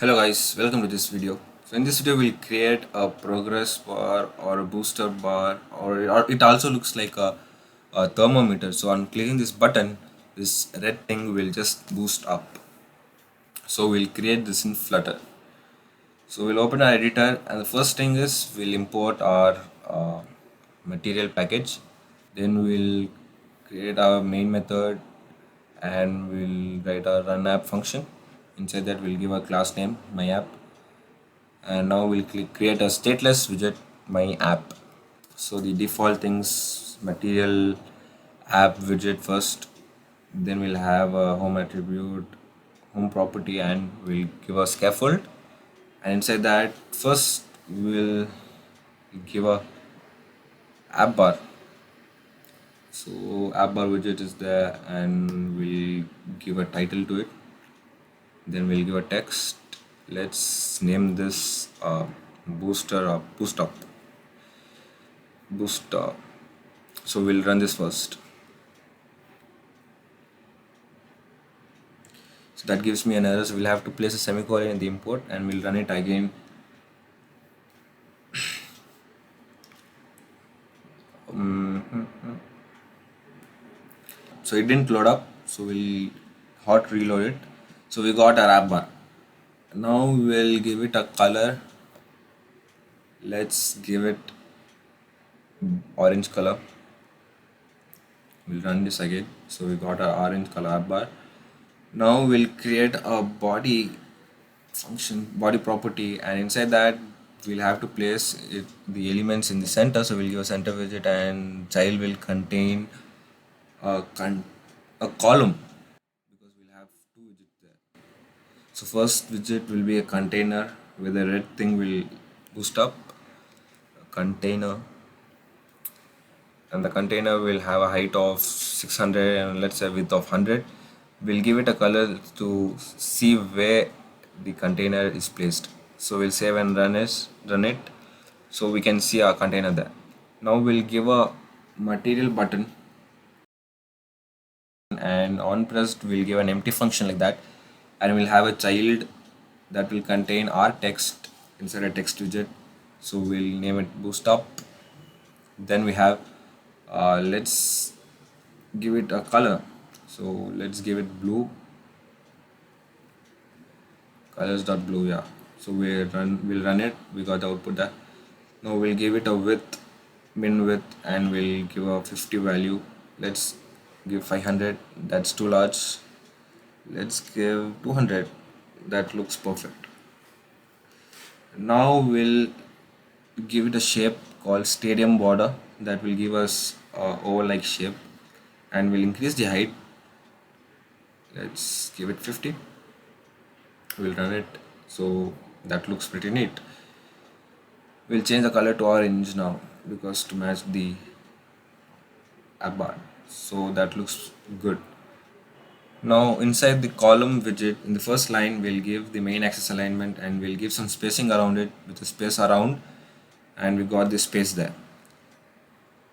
Hello guys, welcome to this video. So in this video we'll create a progress bar or a booster bar or it also looks like a thermometer. So on clicking this button, this red thing will just boost up. So we'll create this in Flutter. So we'll open our editor and the first thing is we'll import our material package. Then we'll create our main method and we'll write our run app function. Inside that we'll give a class name my app, and now we'll create a stateless widget my app. So the default things, material app widget first, then we'll have a home attribute, home property, and we'll give a scaffold, and inside that first we'll give a app bar. So app bar widget is there and we'll give a title to it, then we'll give a text. Let's name this booster or booster. So we'll run this first. So that gives me an error, so we'll have to place a semicolon in the import and we'll run it again. So it didn't load up, so we'll hot reload it. So we got our app bar. Now we'll give it a color. Let's give it orange color. We'll run this again. So we got our orange color app bar. Now we'll create a body function, body property, and inside that we'll have to place the elements in the center. So we'll give a center widget and child will contain a, a column because we'll have two widgets there. So first widget will be a container where the red thing will boost up a container, and the container will have a height of 600 and let's say width of 100. We'll give it a color to see where the container is placed. So we'll save and run it so we can see our container there. Now we'll give a material button, and on pressed we'll give an empty function like that, and we'll have a child that will contain our text inside a text widget. So we'll name it boost up. Then we have let's give it a color, so let's give it blue, colors dot blue. Yeah, so we'll run it, we got the output there. Now we'll give it a width, min width, and we'll give a 50 value. Let's give 500, that's too large. Let's give 200, that looks perfect. Now we'll give it a shape called stadium border that will give us oval like shape, and we'll increase the height. Let's give it 50. We'll run it, so that looks pretty neat. We'll change the color to orange now because to match the app bar, so that looks good. Now inside the column widget, in the first line we'll give the main axis alignment and we'll give some spacing around it with a space around, and we got the space there.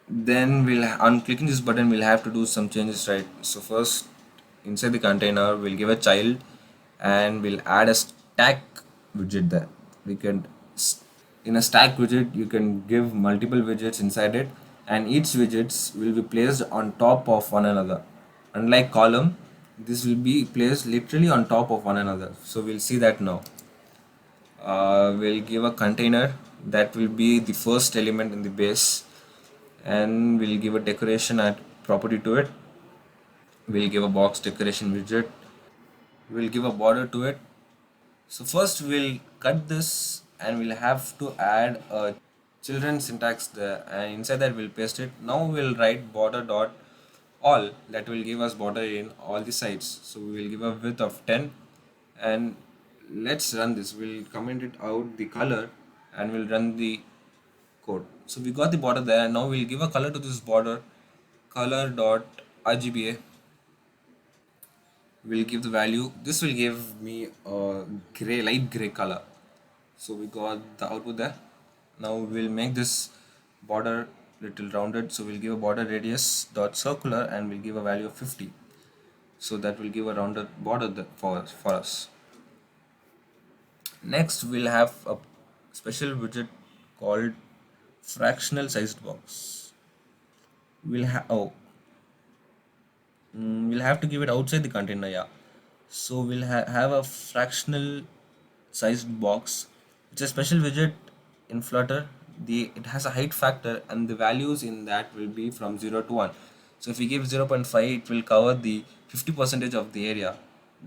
Then on clicking this button we'll have to do some changes, right? So first, inside the container we'll give a child and we'll add a stack widget there. We can In a stack widget you can give multiple widgets inside it, and each widgets will be placed on top of one another. Unlike column, this will be placed literally on top of one another. So we'll see that now. We'll give a container that will be the first element in the base, and we'll give a decoration at property to it. We'll give a box decoration widget. We'll give a border to it. So first we'll cut this and we'll have to add a children syntax there, and inside that we'll paste it. Now we'll write border dot all, that will give us border in all the sides. So we will give a width of 10, and let's run this. We'll comment it out the color and we'll run the code. So we got the border there, and now we'll give a color to this border, color dot RGBA. We'll give the value, this will give me a light gray color. So we got the output there. Now we'll make this border little rounded, so we'll give a border radius dot circular and we'll give a value of 50, so that will give a rounded border for us. Next, we'll have a special widget called fractional sized box. We'll have to give it outside the container, yeah. So we'll have a fractional sized box. It's a special widget in Flutter. It has a height factor, and the values in that will be from 0 to 1. So if we give 0.5, it will cover the 50 percentage of the area.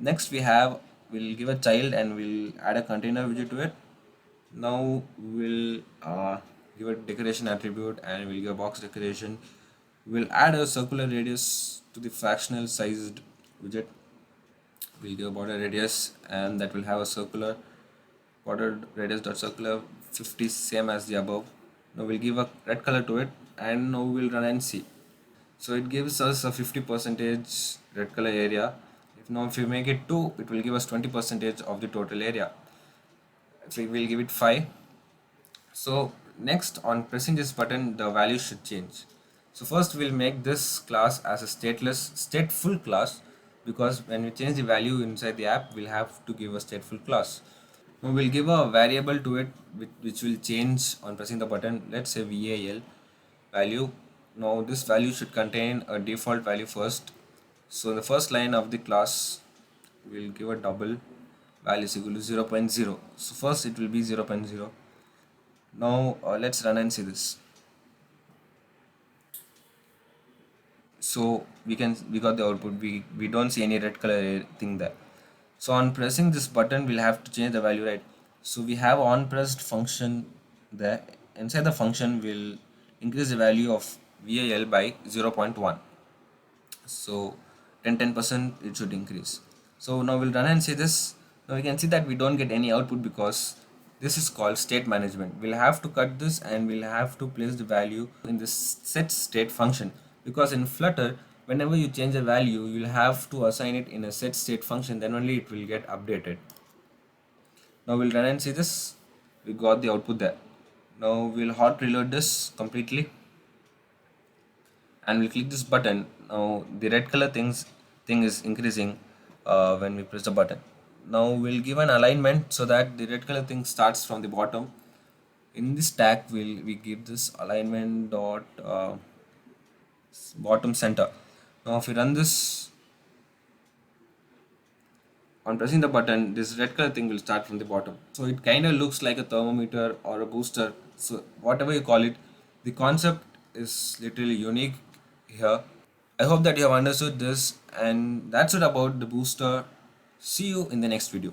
Next, we'll give a child and we'll add a container widget to it. Now we'll give a decoration attribute and we'll give a box decoration. We'll add a circular radius to the fractional sized widget. We'll give a border radius and that will have a circular border radius dot circular 50, same as the above. Now we'll give a red color to it and now we'll run and see. So it gives us a 50 percentage red color area. If we make it 2, it will give us 20 percentage of the total area. If we will give it 5. So next, on pressing this button, the value should change. So first we'll make this class as a stateful class, because when we change the value inside the app, we'll have to give a stateful class. Now we'll give a variable to it which will change on pressing the button. Let's say val value. Now this value should contain a default value first. So in the first line of the class, we'll give a double value is equal to 0.0. So first it will be 0.0. Now let's run and see this. So we got the output. We don't see any red color thing there. So on pressing this button, we'll have to change the value, right? So we have on pressed function there. Inside the function, we'll increase the value of val by 0.1. So 10% it should increase. So now we'll run and see this. Now we can see that we don't get any output because this is called state management. We'll have to cut this and we'll have to place the value in this set state function, because in Flutter, whenever you change a value, you'll have to assign it in a set state function, then only it will get updated. Now we'll run and see this. We got the output there. Now we'll hot reload this completely and we'll click this button. Now the red color thing is increasing when we press the button. Now we'll give an alignment so that the red color thing starts from the bottom. In this tag, we give this alignment dot bottom center. Now if we run this, on pressing the button, this red color thing will start from the bottom. So it kind of looks like a thermometer or a booster. So whatever you call it, the concept is literally unique here. I hope that you have understood this, and that's it about the booster. See you in the next video.